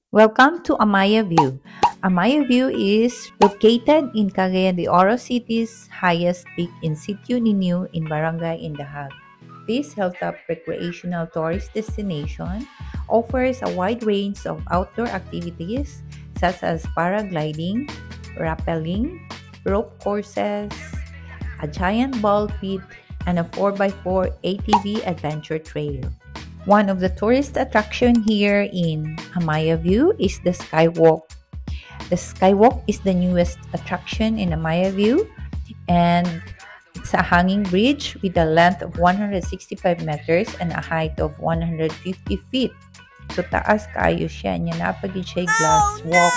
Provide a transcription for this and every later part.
Welcome to Amaya View. Amaya View is located in Cagayan de Oro City's highest peak in Sitio Niño in Barangay Indahag. This hilltop recreational tourist destination offers a wide range of outdoor activities such as paragliding, rappelling, rope courses, a giant ball pit, and a 4x4 ATV adventure trail. One of the tourist attraction here in Amaya View is the Skywalk. The Skywalk is the newest attraction in Amaya View, and it's a hanging bridge with a length of 165 meters and a height of 150 feet. So taas kayo siya. Nya napagid siya glass walk.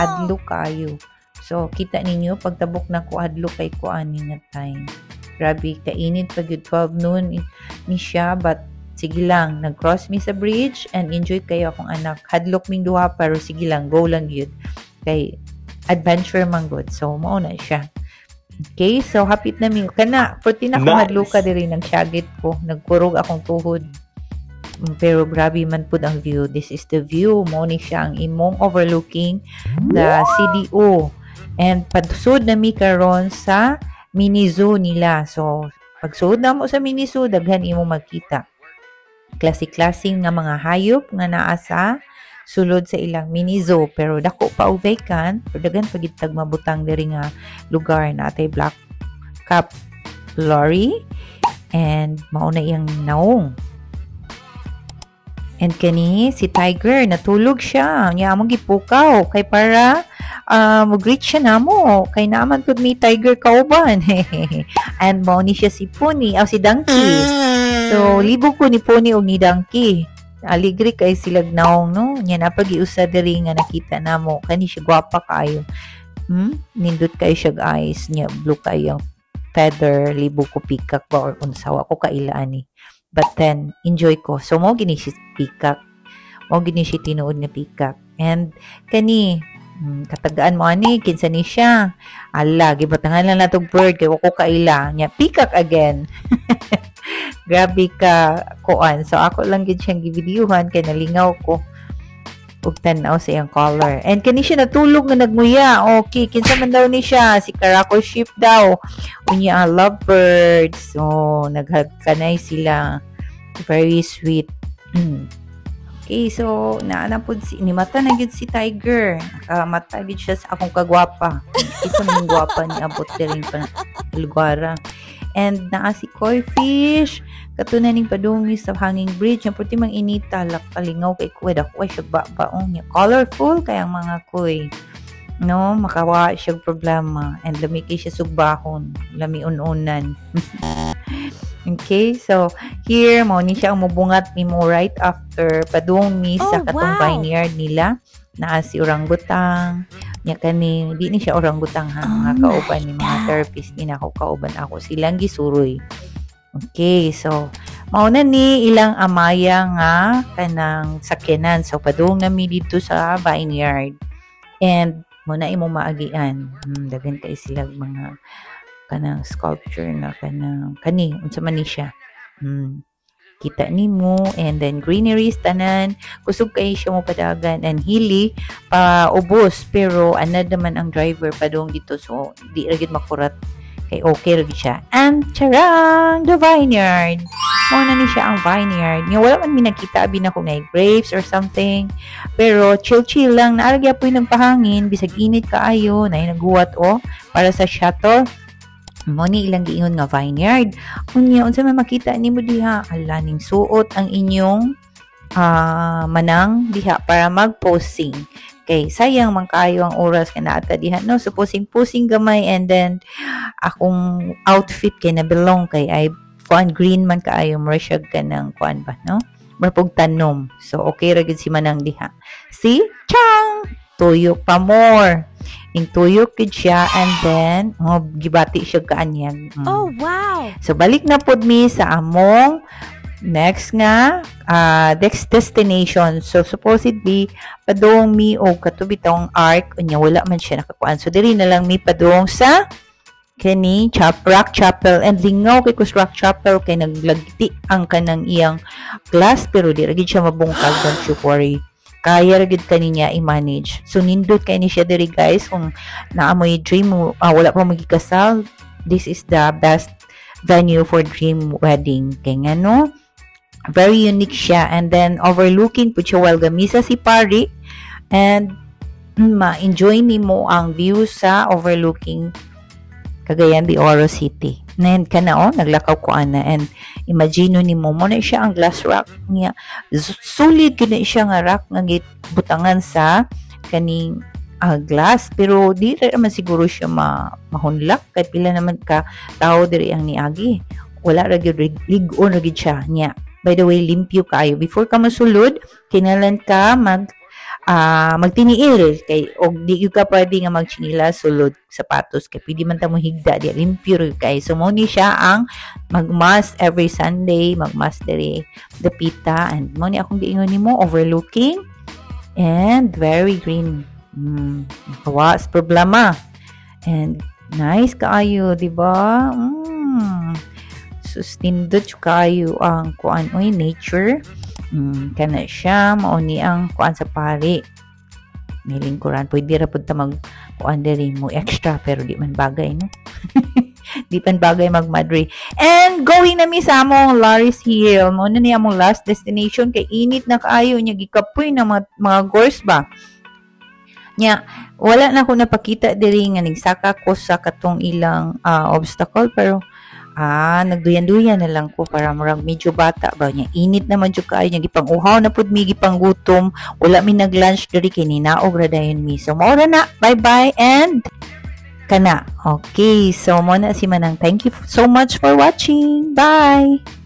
Adlo kayo. So kita ninyo pagtabok na ko adlo kay kuan nga time. Grabe kainit pag 12 noon ni siya, but sige lang, nag-cross me sa bridge and enjoy kayo akong anak. Hadlok ming duha pero sige lang, go lang yun. Kay adventure man good. So, mauna siya. Okay, so hapit na mi. Kana, 14 ako nice. Hadluka diri, nagsyagit ko. Nagkurog akong tuhod. Pero grabe man po ang view. This is the view. Mauna siya ang imong overlooking the CDO. And pagsud na mi karon sa mini zoo nila. So, pagsud na mo sa mini zoo, daghan imo makita. Klase-klaseng nga mga hayop nga naa sa sulod sa ilang mini zoo, pero dako pa vacant, pero dagan pagitag mabutang diri nga lugar na atay black cap lorry and mauna iyang naong. And kani si Tiger natulog siya, nya among gipukaw kay para mag-greet siya namo kay naman pud mi Tiger kauban. And mao ni siya si Pony o si Donkey. So, libog ko ni Pony o ni Donkey. Aligri kay silag naong, no? Nya napag-iusa diri nga nakita namo. Kani siya gwapa kayo. Nindot kayo siya eyes. Nya blue kayo ang feather. Libog ko peacock ba or unsawa ko kailaan ni. But then, enjoy ko. So, mo gini si peacock. Mo gini si tinuod nga peacock. And, kani, katagaan mo ani, kinsa ni siya. Ala, gibatangan lang natong bird. Kaya ko kaila. Nya, peacock again. Grabe ka kuan. So ako lang gid siyang gibidyuhan kay nalingaw ko ug tan-aw sa iyang color. And kani siya natulog nga nagmuya. Okay, kinsa man daw ni siya? Si Caracal sheep daw. Unya lovebirds. So naghag kanay sila. Very sweet. Okay, so naana pud si ni mata na gyud si Tiger. Mata gyud siya sa akong kagwapa. Isa man gwapa ni abot diri pa lugar. And naa si koi fish katunan ning padungi sa hanging bridge ang puti mang inita kalingaw kay kuy dako siya baong niya colorful kay ang mga kuy no makawa siya problema and lami kay siya sugbahon lami ununan. Okay, so here mo ni siya ang mubungat nimo right after padungi sa katong vineyard nila. Naa si orangutang nya kani di ni siya orangutang ha mga kauban ni mga therapist ni nako kauban ako silang gisuroy. Okay, so mauna ni ilang amaya nga kanang sakyanan. So padung nami dito sa vineyard and muna imo maagian dagan kay sila mga kanang sculpture na kanang kani unsa man ni siya. Kita nimo and then greeneries tanan kusog kay siya mo padagan and hili pa ubos pero anad naman ang driver padung dito so di ra gid makurat kay okay ra gid siya. And charang the vineyard mo na ni siya ang vineyard nya wala man mi nakita abi na ko nga grapes or something pero chill lang naara gyapon ng pahangin bisag init kaayo nay naghuwat para sa shuttle. Mo ni ilang giingon nga vineyard. Unya unsa man makita nimo diha? Ala ning suot ang inyong manang diha para mag-posing. Kay sayang man kayo ang oras nga naata diha no. So posing gamay and then akong outfit kay na belong kay ay fun green man kaayo mo siya kanang kuan ba no? Marpog tanom. So okay ra gid si manang diha. See? Chang! Tuyok pa more. Ing tuyok gid siya and then gibati siya kaanyag. Oh wow. So balik na pud mi sa among next destination. So supposedly padung mi og katubitong arc unya wala man siya nakakuan. So diri na lang mi padung sa kani Rock Chapel and lingaw kay kus Rock Chapel kay naglagti ang kanang iyang glass pero di ra gid siya mabungkag, don't you worry. kaya ra gyud kaninya i-manage. So nindot kay ni siya diri guys kung naamoy dream mo wala pa magikasal, this is the best venue for dream wedding. Kay ngano, very unique siya, and then overlooking pud siya while gamisa si pari, and ma-enjoy nimo ang view sa overlooking Cagayan de Oro City. Then kana naglakaw ko ana, and imagine nimo mo na siya ang glass rock niya. Solid gina siya nga rock nga butangan sa kaning glass, pero di naman siguro siya mahunlak kay pila naman ka tao diri ang niagi. Wala ra gyud lig-on ra gyud siya niya. By the way, limpyo kayo before ka masulod, kinalan ka magtiniil kay og di ka pwede nga magchinila sulod sapatos kay pwede man ta mo higda di limpyo kay. So mo ni siya ang magmas every Sunday, magmas diri dapita, and mo ni akong giingon nimo overlooking and very green. Kawas problema, and nice kaayo, di ba? Sustindot kayo ang kuan oy nature. Kana siya mao ni ang kuan sa pari. May lingkuran pwede ra pud ta mag kuan diri mo extra, pero di man bagay no. Di man bagay magmadri. And going na mi sa among Laris Hill, mo na ni among last destination kay init na kaayo nya gikapoy na mga gors ba. Nya wala na ko napakita diri nga nagsaka ko sa katong ilang obstacle, pero nagduyan-duyan na lang ko para murag medyo bata ba niya. Init naman jud kaayo nya, gipang-uhaw na pud mi, gipang-gutom, wala mi nag-lunch diri kay ninaog ra dayon mi. So mao ra na, bye-bye and kana. Okay, so mo na si Manang. Thank you so much for watching. Bye.